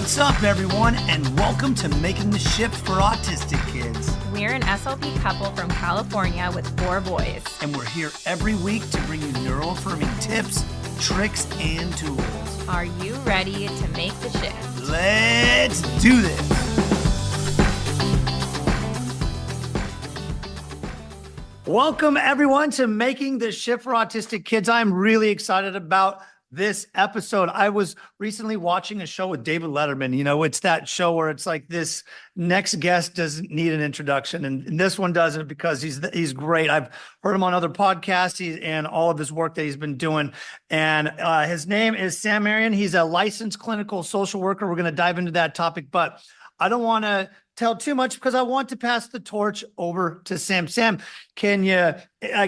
What's up, everyone, and welcome to Making the Shift for Autistic Kids. We're an SLP couple from California with 4 boys. And we're here every week to bring you neuro-affirming tips, tricks, and tools. Are you ready to make the shift? Let's do this. Welcome, everyone, to Making the Shift for Autistic Kids. I'm really excited about this episode. I was recently watching a show with David Letterman. You know, it's that show where it's like this next guest doesn't need an introduction, and this one doesn't because he's great. I've heard him on other podcasts and all of his work that he's been doing. And his name is Sam Marion. He's a licensed clinical social worker. We're going to dive into that topic, but I don't want to tell too much because I want to pass the torch over to Sam. Sam, can you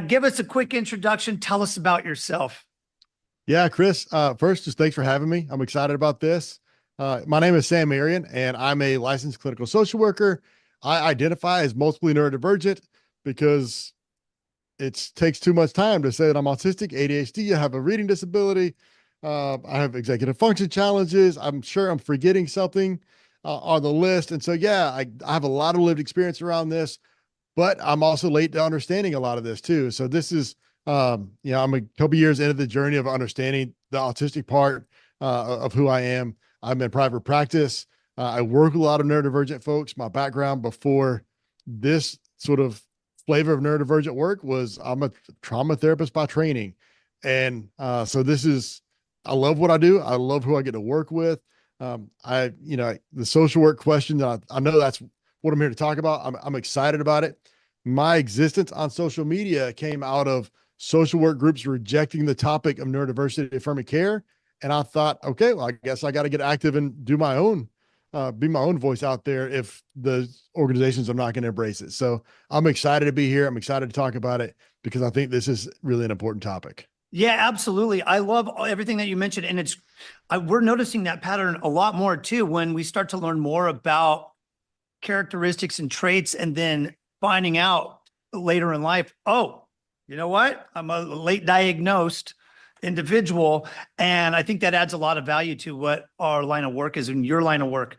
give us a quick introduction? Tell us about yourself. Yeah, Chris, first, just thanks for having me. I'm excited about this. My name is Sam Marion, and I'm a licensed clinical social worker. I identify as multiply neurodivergent because it takes too much time to say that I'm autistic, ADHD, I have a reading disability, I have executive function challenges. I'm sure I'm forgetting something on the list. And so, yeah, I have a lot of lived experience around this, but I'm also late to understanding a lot of this too. So this is, I'm a couple years into the journey of understanding the autistic part of who I am. I'm in private practice. I work with a lot of neurodivergent folks. My background before this sort of flavor of neurodivergent work was I'm a trauma therapist by training. And so I love what I do. I love who I get to work with. The social work question that I know that's what I'm here to talk about. I'm excited about it. My existence on social media came out of social work groups rejecting the topic of neurodiversity affirming care. And I thought, okay, well, I guess I got to get active and do my own, be my own voice out there if the organizations are not going to embrace it. So I'm excited to be here. I'm excited to talk about it because I think this is really an important topic. Yeah, absolutely. I love everything that you mentioned. And we're noticing that pattern a lot more too, when we start to learn more about characteristics and traits and then finding out later in life, oh, you know what? I'm a late diagnosed individual. And I think that adds a lot of value to what our line of work is and your line of work.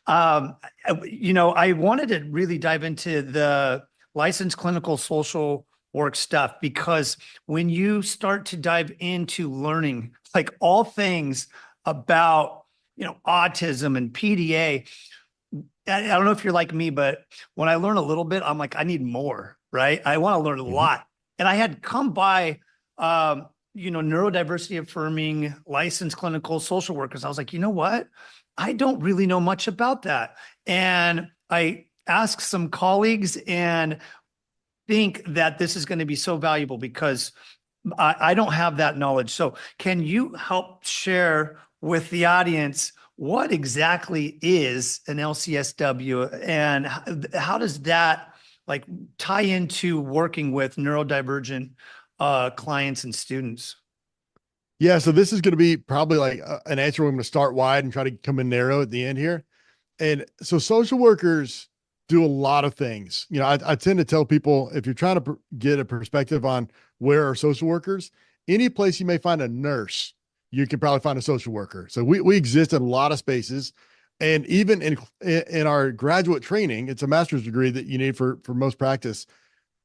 I wanted to really dive into the licensed clinical social work stuff, because when you start to dive into learning like all things about, autism and PDA, I don't know if you're like me, but when I learn a little bit, I'm like, I need more, right? I want to learn a lot. And I had come by, neurodiversity affirming licensed clinical social workers. I was like, you know what? I don't really know much about that. And I asked some colleagues and think that this is going to be so valuable because I don't have that knowledge. So can you help share with the audience what exactly is an LCSW and how does that tie into working with neurodivergent clients and students? Yeah. So this is going to be probably like an answer. We're going to start wide and try to come in narrow at the end here. And so social workers do a lot of things. I tend to tell people, if you're trying to get a perspective on where are social workers, any place you may find a nurse, you can probably find a social worker. So we exist in a lot of spaces. And even in our graduate training, it's a master's degree that you need for most practice.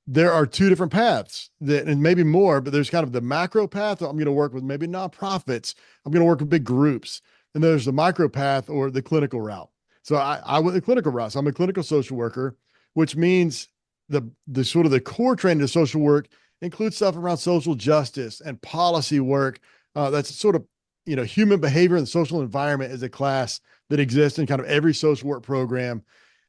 There are 2 different paths and maybe more, but there's kind of the macro path. I'm going to work with maybe nonprofits. I'm going to work with big groups. And there's the micro path or the clinical route. So I went the clinical route. So I'm a clinical social worker, which means the sort of the core training of social work includes stuff around social justice and policy work. That's sort of, human behavior and social environment is a class that exists in kind of every social work program.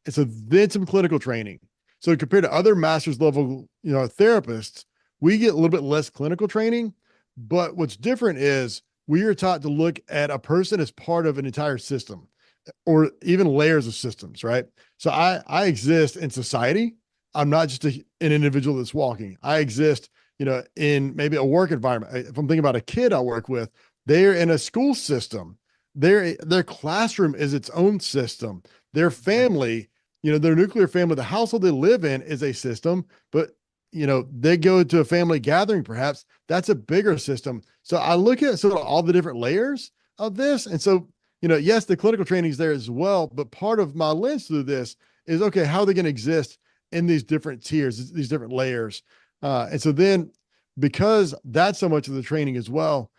And so then some clinical training. So compared to other master's level, therapists, we get a little bit less clinical training, but what's different is we are taught to look at a person as part of an entire system or even layers of systems, right? So I exist in society. I'm not just an individual that's walking. I exist, in maybe a work environment. If I'm thinking about a kid I work with, they're in a school system. Their classroom is its own system. Their family, their nuclear family, the household they live in is a system, but they go to a family gathering, perhaps that's a bigger system. So I look at sort of all the different layers of this. And so, yes, the clinical training is there as well, but part of my lens through this is, okay, how are they going to exist in these different tiers, these different layers? And so then, because that's so much of the training as well,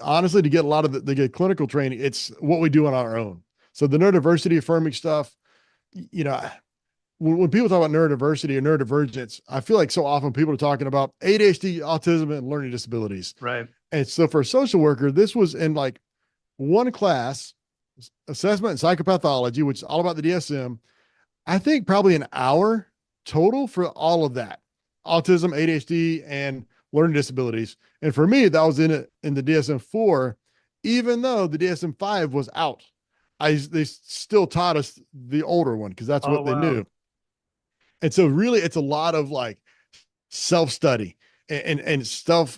honestly, to get a lot of the clinical training, it's what we do on our own. So the neurodiversity affirming stuff, you know, when people talk about neurodiversity or neurodivergence, I feel like so often people are talking about ADHD, autism, and learning disabilities. Right. And so for a social worker, this was in like one class, assessment and psychopathology, which is all about the DSM. I think probably an hour total for all of that: autism, ADHD, and learning disabilities. And for me, that was in the DSM-4, even though the DSM-5 was out. They still taught us the older one because that's what they knew. And so really it's a lot of like self-study and stuff,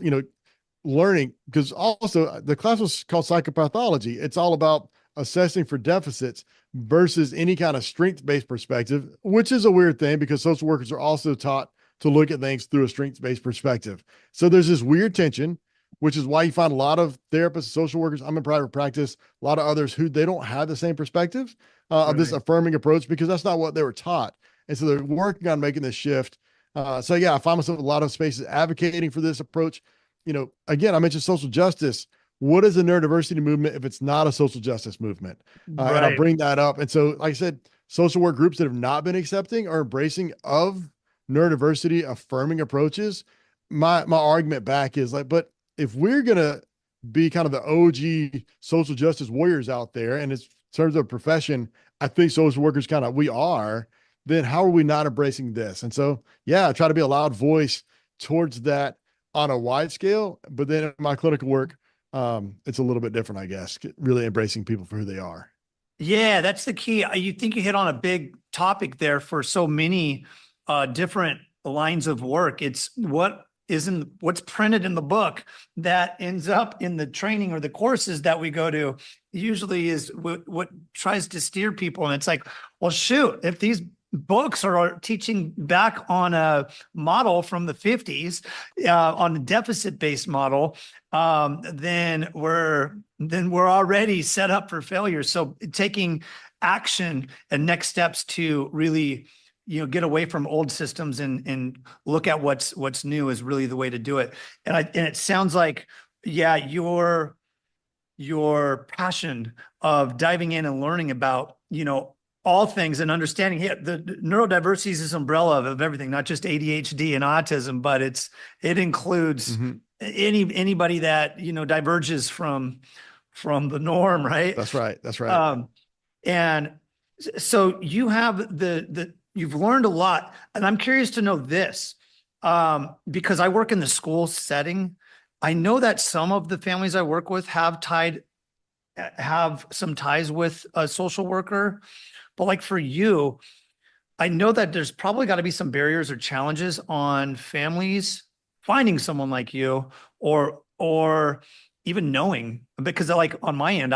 learning, because also the class was called psychopathology. It's all about assessing for deficits versus any kind of strength-based perspective, which is a weird thing because social workers are also taught to look at things through a strength-based perspective. So there's this weird tension, which is why you find a lot of therapists, social workers, I'm in private practice, a lot of others who they don't have the same perspective of this affirming approach because that's not what they were taught. And so they're working on making this shift. So yeah, I find myself in a lot of spaces advocating for this approach. Again, I mentioned social justice. What is the neurodiversity movement if it's not a social justice movement? And I'll bring that up. And so, like I said, social work groups that have not been accepting or embracing of neurodiversity affirming approaches. My argument back is like, but if we're going to be kind of the OG social justice warriors out there, and in terms of profession, I think social workers we are, then how are we not embracing this? And so, yeah, I try to be a loud voice towards that on a wide scale, but then in my clinical work, it's a little bit different, I guess, really embracing people for who they are. Yeah, that's the key. You think you hit on a big topic there for so many different lines of work. It's what's printed in the book that ends up in the training or the courses that we go to usually is what tries to steer people. And it's like, well, shoot, if these books are teaching back on a model from the 50s, on a deficit-based model, then we're already set up for failure. So taking action and next steps to really, get away from old systems and look at what's new is really the way to do it. And it sounds like, yeah, your passion of diving in and learning about, all things and understanding the neurodiversity is this umbrella of everything, not just ADHD and autism, but it includes anybody that, diverges from the norm, right? That's right. That's right. And so you have you've learned a lot, and I'm curious to know this, because I work in the school setting. I know that some of the families I work with have some ties with a social worker. But like for you, I know that there's probably got to be some barriers or challenges on families finding someone like you or even knowing, because like on my end,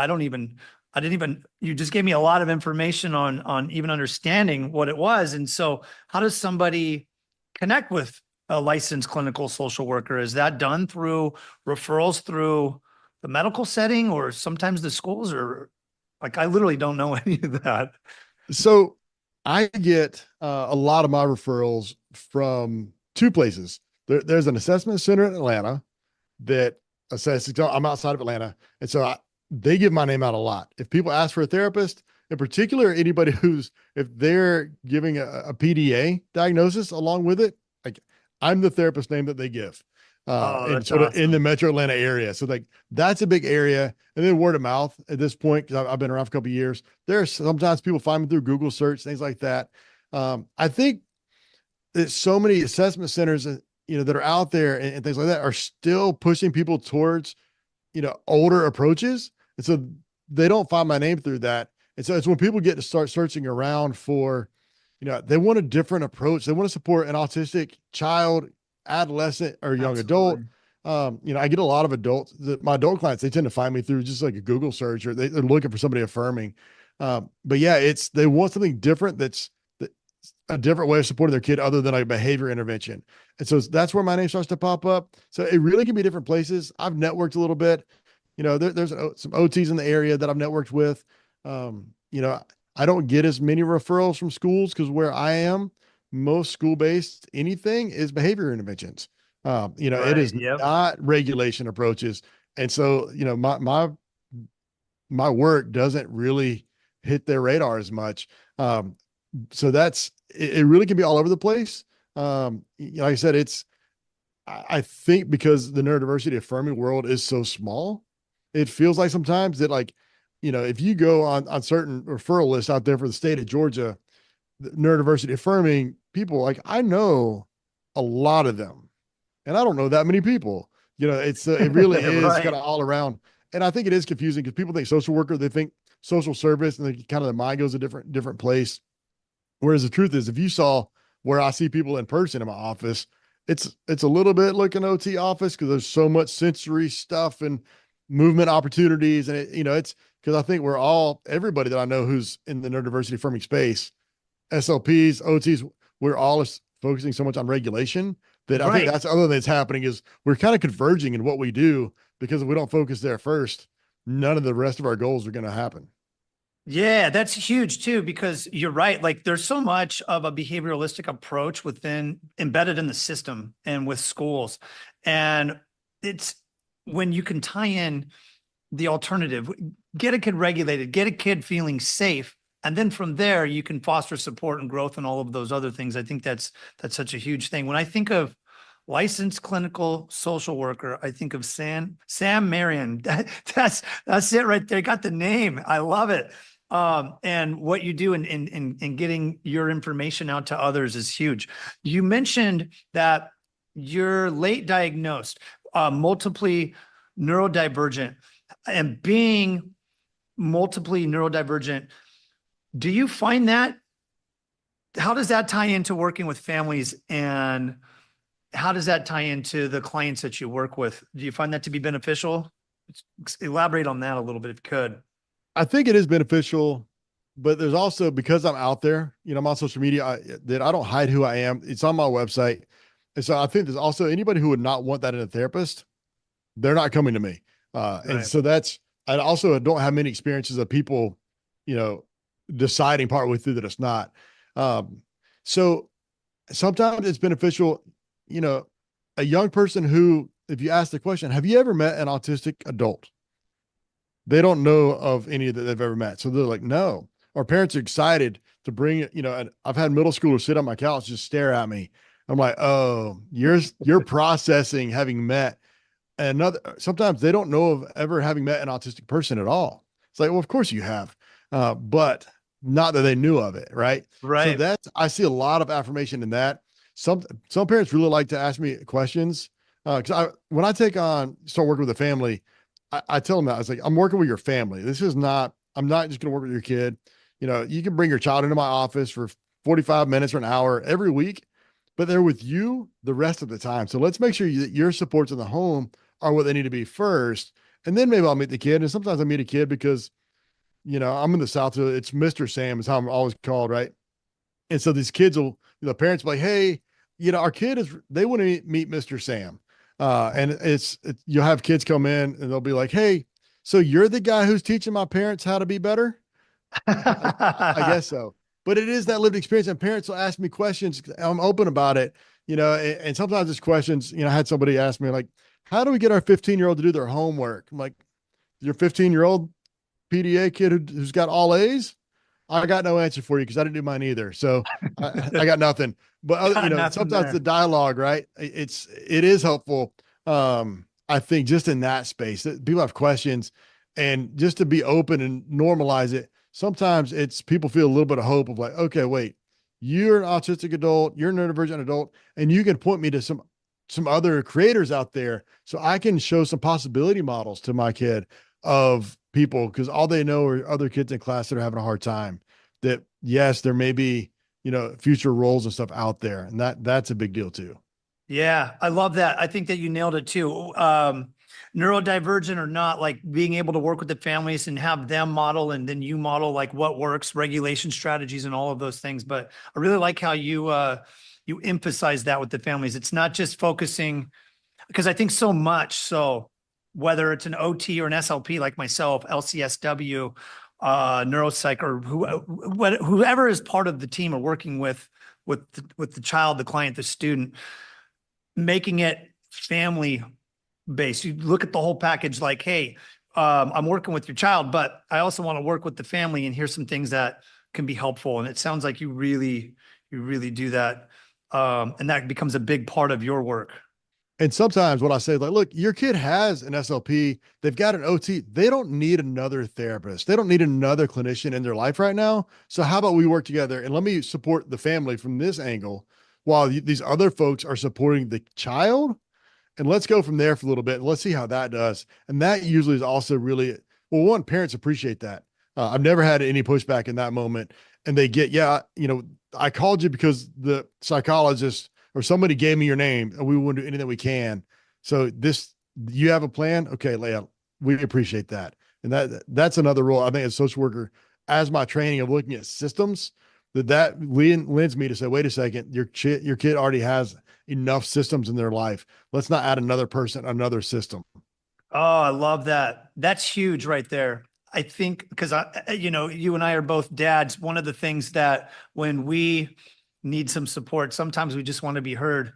you just gave me a lot of information on even understanding what it was. And so how does somebody connect with a licensed clinical social worker? Is that done through referrals through the medical setting or sometimes the schools, or like, I literally don't know any of that. So I get a lot of my referrals from two places. There's an assessment center in Atlanta that assesses. I'm outside of Atlanta. And so they give my name out a lot. If people ask for a therapist, in particular, anybody if they're giving a PDA diagnosis along with it, like I'm the therapist name that they give. And sort of in the metro Atlanta area. So like that's a big area. And then word of mouth at this point, because I've been around for a couple of years. There's sometimes people find me through Google search, things like that. I think that so many assessment centers, that are out there and things like that are still pushing people towards, older approaches. And so they don't find my name through that. And so it's when people get to start searching around for, they want a different approach. They want to support an autistic child, adolescent, or young adult. I get a lot of adults my adult clients, they tend to find me through just like a Google search, or they're looking for somebody affirming. But yeah, they want something different. That's a different way of supporting their kid other than a behavior intervention. And so that's where my name starts to pop up. So it really can be different places. I've networked a little bit, there's some OTs in the area that I've networked with. I don't get as many referrals from schools because where I am, most school-based anything is behavior interventions. It Right. is Yep. not regulation approaches. And so, my work doesn't really hit their radar as much. So it really can be all over the place. Like I said, I think because the neurodiversity affirming world is so small, it feels like sometimes that like, if you go on certain referral lists out there for the state of Georgia, the neurodiversity affirming people, like I know a lot of them and I don't know that many people, it really is kind Right. of all around. And I think it is confusing because people think social worker, they think social service, and they kind of the mind goes a different place. Whereas the truth is, if you saw where I see people in person in my office, it's a little bit like an OT office because there's so much sensory stuff and movement opportunities. And it's because I think everybody that I know who's in the neurodiversity affirming space, SLPs, OTs, we're all focusing so much on regulation that I think Right. that's the other thing that's happening is we're kind of converging in what we do because if we don't focus there first, none of the rest of our goals are going to happen. Yeah, that's huge too, because you're right. Like there's so much of a behavioralistic approach embedded in the system and with schools. And it's when you can tie in the alternative, get a kid regulated, get a kid feeling safe. And then from there, you can foster support and growth and all of those other things. I think that's such a huge thing. When I think of licensed clinical social worker, I think of Sam Marion. That's it right there. Got the name. I love it. And what you do in getting your information out to others is huge. You mentioned that you're late diagnosed, multiply neurodivergent, and being multiply neurodivergent. Do you find that? How does that tie into working with families, and how does that tie into the clients that you work with? Do you find that to be beneficial? Elaborate on that a little bit if you could. I think it is beneficial, but there's also because I'm out there, I'm on social media, that I don't hide who I am. It's on my website. And so I think there's also anybody who would not want that in a therapist, they're not coming to me. And Right. so I also don't have many experiences of people, you know, deciding partway through that it's not. So sometimes it's beneficial, a young person who, if you ask the question, have you ever met an autistic adult? They don't know of any that they've ever met. So they're like, no. Our parents are excited to bring it. And I've had middle schoolers sit on my couch, just stare at me. I'm like, oh, you're processing having met another. Sometimes they don't know of ever having met an autistic person at all. It's like, well, of course you have, but not that they knew of it. Right. So Right. I see a lot of affirmation in that. Some parents really like to ask me questions. When I start working with a family, I tell them that I was like, I'm working with your family. I'm not just going to work with your kid. You can bring your child into my office for 45 minutes or an hour every week, but they're with you the rest of the time. So let's make sure that your supports in the home are what they need to be first. And then maybe I'll meet the kid. And sometimes I meet a kid because, I'm in the South. So it's Mr. Sam is how I'm always called. Right. And so these kids parents will be like, hey, our they want to meet Mr. Sam. And you'll have kids come in and they'll be like, hey, so you're the guy who's teaching my parents how to be better? Like, I guess so. But it is that lived experience. And parents will ask me questions. I'm open about it, and sometimes it's questions, I had somebody ask me like, how do we get our 15-year-old to do their homework? I'm like, your 15-year-old PDA kid who's got all A's? I got no answer for you because I didn't do mine either. So I got nothing. But Got nothing sometimes the there. dialogue, right? It is helpful. I think just in that space that people have questions, and just to be open and normalize it. Sometimes people feel a little bit of hope of like, okay, wait, you're an autistic adult, you're a neurodivergent adult, and you can point me to some other creators out there so I can show some possibility models to my kid of people, because all they know are other kids in class that are having a hard time. That yes, there may be, future roles and stuff out there. And that's a big deal too. Yeah, I love that. I think that you nailed it too. Neurodivergent or not, like being able to work with the families and have them model, and then you model like what works, regulation strategies and all of those things. But I really like how you emphasize that with the families. It's not just focusing, because I think so much so whether it's an OT or an SLP like myself, LCSW, neuropsych, or whoever is part of the team or working with the child, the client, the student, making it family based. You look at the whole package like, hey, I'm working with your child, but I also want to work with the family, and here's some things that can be helpful. And it sounds like you really do that. And that becomes a big part of your work. And sometimes what I say is like, look, your kid has an SLP, they've got an OT, they don't need another therapist. They don't need another clinician in their life right now. So how about we work together and let me support the family from this angle while these other folks are supporting the child. And let's go from there for a little bit. Let's see how that does. And that usually is also really, well, one, parents appreciate that. I've never had any pushback in that moment. And they get, yeah, I called you because the psychologist or somebody gave me your name and we want to do anything we can. So you have a plan? Okay, Leah, we appreciate that. And that's another role, I think, as a social worker, as my training of looking at systems, that lends me to say, wait a second, your kid already has enough systems in their life. Let's not add another person, another system. Oh, I love that. That's huge right there. I think because you and I are both dads. One of the things that when we need some support, sometimes we just want to be heard.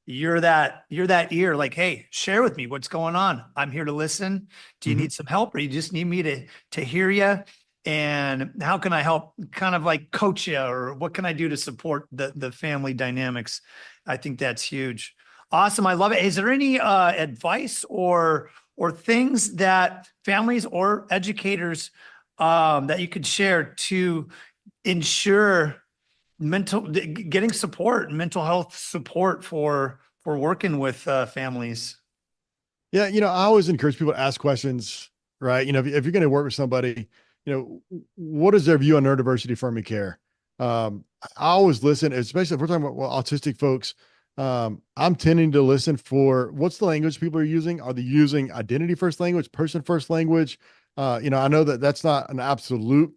You're that ear, like, hey, share with me what's going on. I'm here to listen. Do you need some help, or you just need me to hear you? And how can I help kind of like coach you, or what can I do to support the family dynamics? I think that's huge. Awesome. I love it. Is there any advice or things that families or educators that you could share to ensure getting support, mental health support for working with families? Yeah. I always encourage people to ask questions, right? If you're going to work with somebody, what is their view on neurodiversity affirming care? I always listen, especially if we're talking about autistic folks. I'm tending to listen for what's the language people are using. Are they using identity first language, person first language? I know that that's not an absolute,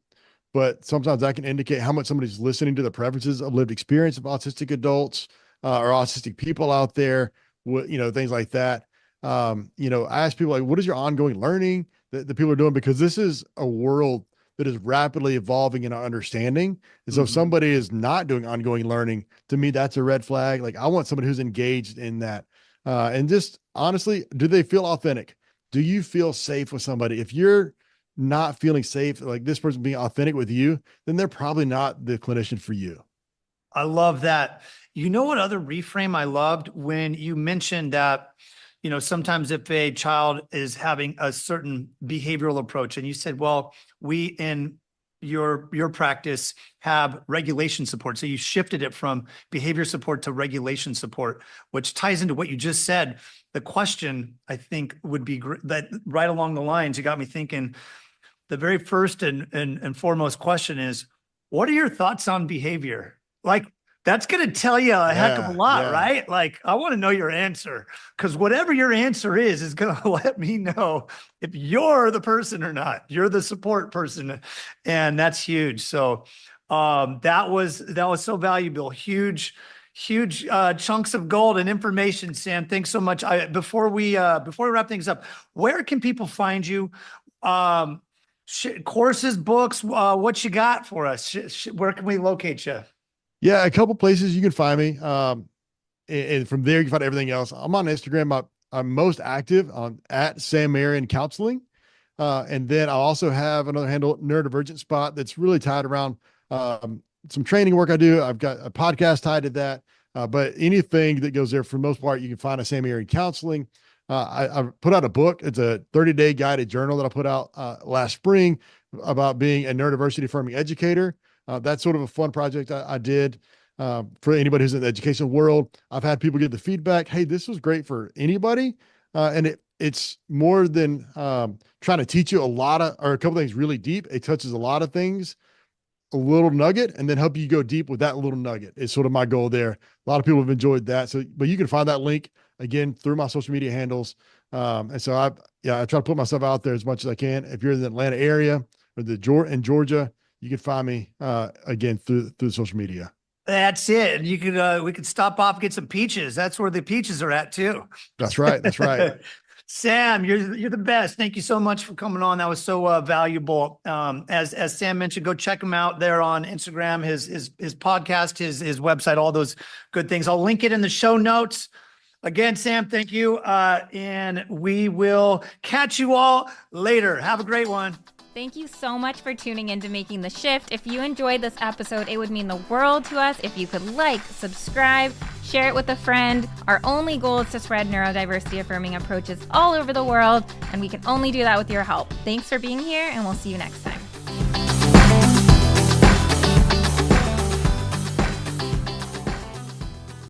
but sometimes that can indicate how much somebody's listening to the preferences of lived experience of autistic adults or autistic people out there, things like that. I ask people like, what is your ongoing learning that the people are doing? Because this is a world that is rapidly evolving in our understanding. And so if somebody is not doing ongoing learning, to me, that's a red flag. Like I want somebody who's engaged in that. And just honestly, do they feel authentic? Do you feel safe with somebody? If you're not feeling safe, like this person being authentic with you, then they're probably not the clinician for you. I love that. You know what other reframe I loved when you mentioned that, sometimes if a child is having a certain behavioral approach and you said, well, we in your practice have regulation support. So you shifted it from behavior support to regulation support, which ties into what you just said. The question I think would be that right along the lines, you got me thinking, the very first and foremost question is, what are your thoughts on behavior? Like, that's going to tell you a heck of a lot, right? Like, I want to know your answer, because whatever your answer is going to let me know if you're the person or not. You're the support person. And that's huge. So that was so valuable. Huge chunks of gold and information, Sam. Thanks so much. Before we wrap things up, where can people find you? Courses, books, what you got for us? Where can we locate you? Yeah, a couple places you can find me. And from there, you can find everything else. I'm on Instagram. I'm most active on at Sam Marion Counseling. And then I also have another handle, Neurodivergent Spot, that's really tied around some training work I do. I've got a podcast tied to that. But anything that goes there, for the most part, you can find at Sam Marion Counseling. I put out a book. It's a 30-day guided journal that I put out last spring about being a neurodiversity affirming educator. That's sort of a fun project I did for anybody who's in the education world. I've had people get the feedback, hey, this was great for anybody. And it's more than trying to teach you a couple things really deep. It touches a lot of things, a little nugget, and then help you go deep with that little nugget is sort of my goal there. A lot of people have enjoyed that. So, but you can find that link again through my social media handles. And so I try to put myself out there as much as I can. If you're in the Atlanta area or in Georgia, you can find me again through social media. That's it. You could we could stop off and get some peaches. That's where the peaches are at too. That's right. That's right. Sam, you're the best. Thank you so much for coming on. That was so valuable. As Sam mentioned, go check him out there on Instagram, his podcast, his website, all those good things. I'll link it in the show notes. Again, Sam, thank you. And we will catch you all later. Have a great one. Thank you so much for tuning in to Making the Shift. If you enjoyed this episode, it would mean the world to us if you could like, subscribe, share it with a friend. Our only goal is to spread neurodiversity affirming approaches all over the world, and we can only do that with your help. Thanks for being here, and we'll see you next time.